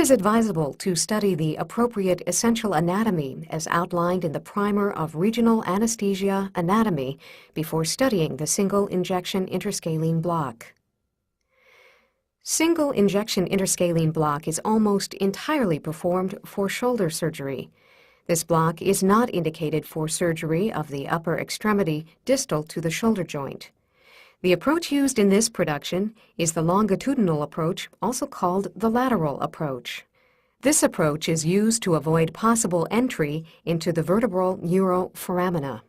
is advisable to study the appropriate essential anatomy as outlined in the primer of Regional Anesthesia Anatomy before studying the single injection interscalene block. Single injection interscalene block is almost entirely performed for shoulder surgery. This block is not indicated for surgery of the upper extremity distal to the shoulder joint. The approach used in this production is the longitudinal approach, also called the lateral approach. This approach is used to avoid possible entry into the vertebral neuroforamina.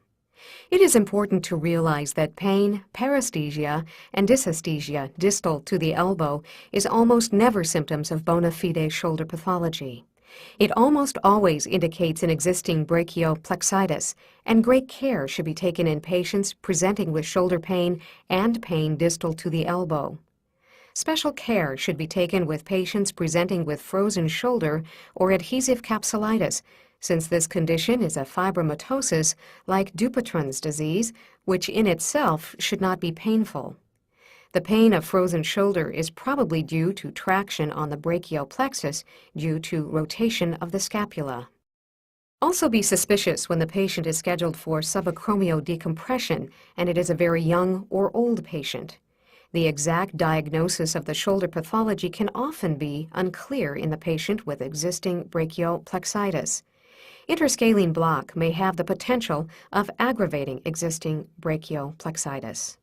It is important to realize that pain, paresthesia, and dysesthesia distal to the elbow is almost never symptoms of bona fide shoulder pathology. It almost always indicates an existing brachioplexitis, and great care should be taken in patients presenting with shoulder pain and pain distal to the elbow. Special care should be taken with patients presenting with frozen shoulder or adhesive capsulitis, since this condition is a fibromatosis like Dupuytren's disease, which in itself should not be painful. The pain of frozen shoulder is probably due to traction on the brachioplexus due to rotation of the scapula. Also be suspicious when the patient is scheduled for subacromial decompression and it is a very young or old patient. The exact diagnosis of the shoulder pathology can often be unclear in the patient with existing brachioplexitis. Interscalene block may have the potential of aggravating existing brachioplexitis.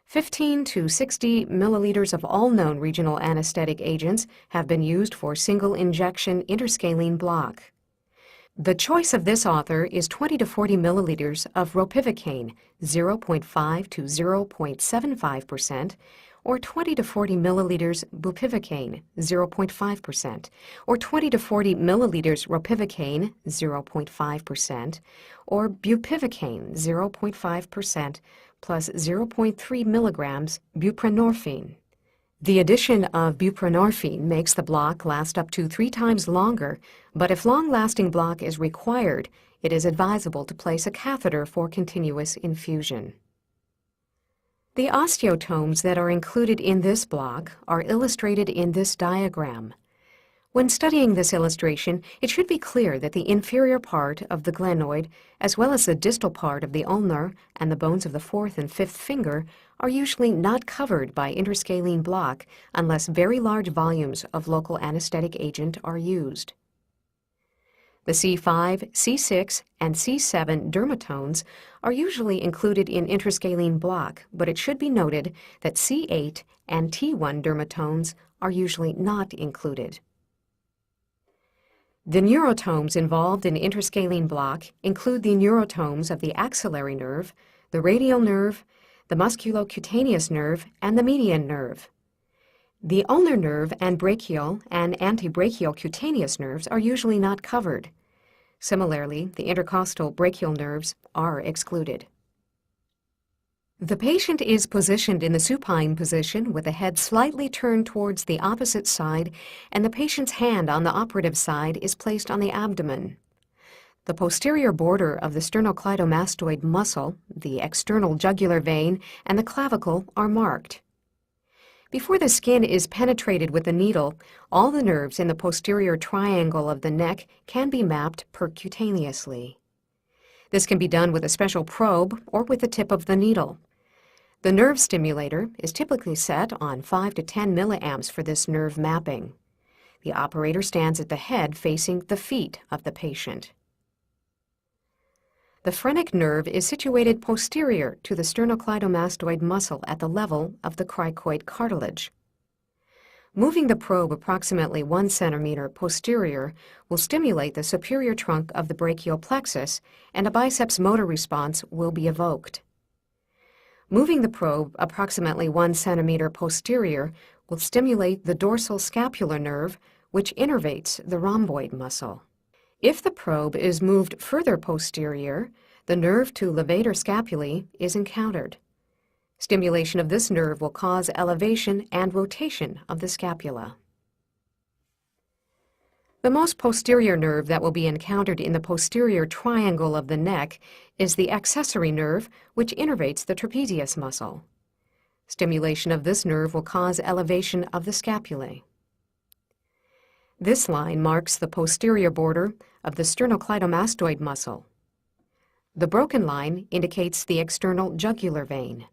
15 to 60 milliliters of all known regional anesthetic agents have been used for single injection interscalene block. The choice of this author is 20 to 40 milliliters of ropivacaine, 0.5 to 0.75%, or 20 to 40 milliliters bupivacaine, 0.5%, or 20 to 40 milliliters ropivacaine, 0.5%, or bupivacaine, 0.5%, plus 0.3 milligrams buprenorphine. The addition of buprenorphine makes the block last up to 3 times longer, but if long-lasting block is required, it is advisable to place a catheter for continuous infusion. The osteotomes that are included in this block are illustrated in this diagram. When studying this illustration, it should be clear that the inferior part of the glenoid, as well as the distal part of the ulnar and the bones of the 4th and 5th finger, are usually not covered by interscalene block unless very large volumes of local anesthetic agent are used. The C5, C6, and C7 dermatomes are usually included in interscalene block, but it should be noted that C8 and T1 dermatomes are usually not included. The neurotomes involved in interscalene block include the neurotomes of the axillary nerve, the radial nerve, the musculocutaneous nerve, and the median nerve. The ulnar nerve and brachial and antebrachial cutaneous nerves are usually not covered. Similarly, the intercostal brachial nerves are excluded. The patient is positioned in the supine position with the head slightly turned towards the opposite side, and the patient's hand on the operative side is placed on the abdomen. The posterior border of the sternocleidomastoid muscle, the external jugular vein, and the clavicle are marked. Before the skin is penetrated with the needle, all the nerves in the posterior triangle of the neck can be mapped percutaneously. This can be done with a special probe or with the tip of the needle. The nerve stimulator is typically set on 5 to 10 milliamps for this nerve mapping. The operator stands at the head facing the feet of the patient. The phrenic nerve is situated posterior to the sternocleidomastoid muscle at the level of the cricoid cartilage. Moving the probe approximately 1 centimeter posterior will stimulate the superior trunk of the brachial plexus, and a biceps motor response will be evoked. Moving the probe approximately 1 centimeter posterior will stimulate the dorsal scapular nerve, which innervates the rhomboid muscle. If the probe is moved further posterior, the nerve to levator scapulae is encountered. Stimulation of this nerve will cause elevation and rotation of the scapula. The most posterior nerve that will be encountered in the posterior triangle of the neck is the accessory nerve, which innervates the trapezius muscle. Stimulation of this nerve will cause elevation of the scapulae. This line marks the posterior border of the sternocleidomastoid muscle. The broken line indicates the external jugular vein.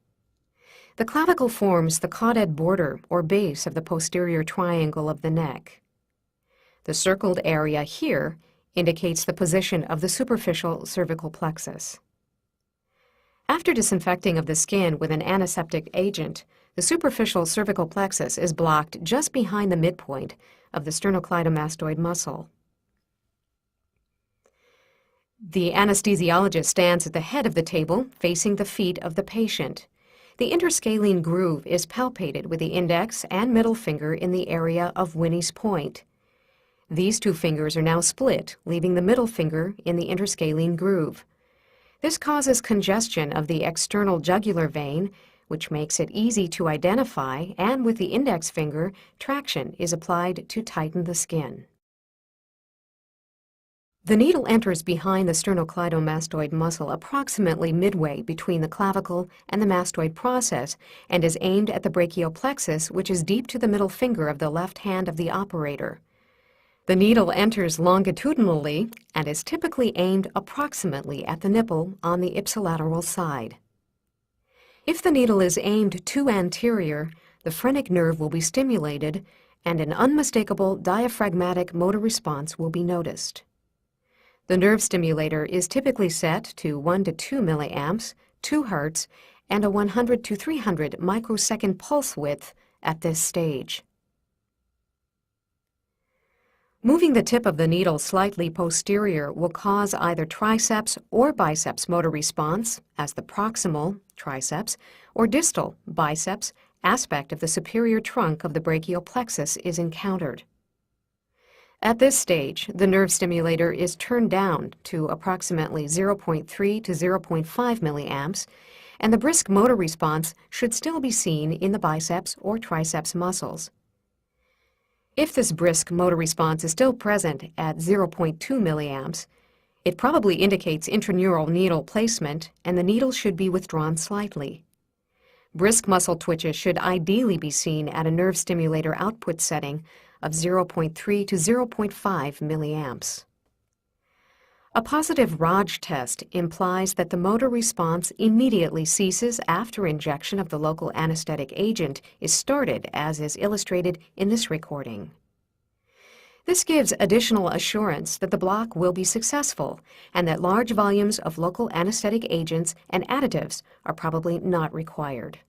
The clavicle forms the caudate border or base of the posterior triangle of the neck. The circled area here indicates the position of the superficial cervical plexus. After disinfecting of the skin with an antiseptic agent, the superficial cervical plexus is blocked just behind the midpoint of the sternocleidomastoid muscle. The anesthesiologist stands at the head of the table, facing the feet of the patient. The interscalene groove is palpated with the index and middle finger in the area of Winnie's point. These two fingers are now split, leaving the middle finger in the interscalene groove. This causes congestion of the external jugular vein, which makes it easy to identify, and with the index finger, traction is applied to tighten the skin. The needle enters behind the sternocleidomastoid muscle approximately midway between the clavicle and the mastoid process and is aimed at the brachial plexus, which is deep to the middle finger of the left hand of the operator. The needle enters longitudinally and is typically aimed approximately at the nipple on the ipsilateral side. If the needle is aimed too anterior, the phrenic nerve will be stimulated and an unmistakable diaphragmatic motor response will be noticed. The nerve stimulator is typically set to 1 to 2 milliamps, 2 Hz, and a 100 to 300 microsecond pulse width at this stage. Moving the tip of the needle slightly posterior will cause either triceps or biceps motor response, as the proximal triceps or distal biceps aspect of the superior trunk of the brachial plexus is encountered. At this stage, the nerve stimulator is turned down to approximately 0.3 to 0.5 milliamps, and the brisk motor response should still be seen in the biceps or triceps muscles. If this brisk motor response is still present at 0.2 milliamps, it probably indicates intraneural needle placement, and the needle should be withdrawn slightly. Brisk muscle twitches should ideally be seen at a nerve stimulator output setting of 0.3 to 0.5 milliamps. A positive Raj test implies that the motor response immediately ceases after injection of the local anesthetic agent is started, as is illustrated in this recording. This gives additional assurance that the block will be successful and that large volumes of local anesthetic agents and additives are probably not required.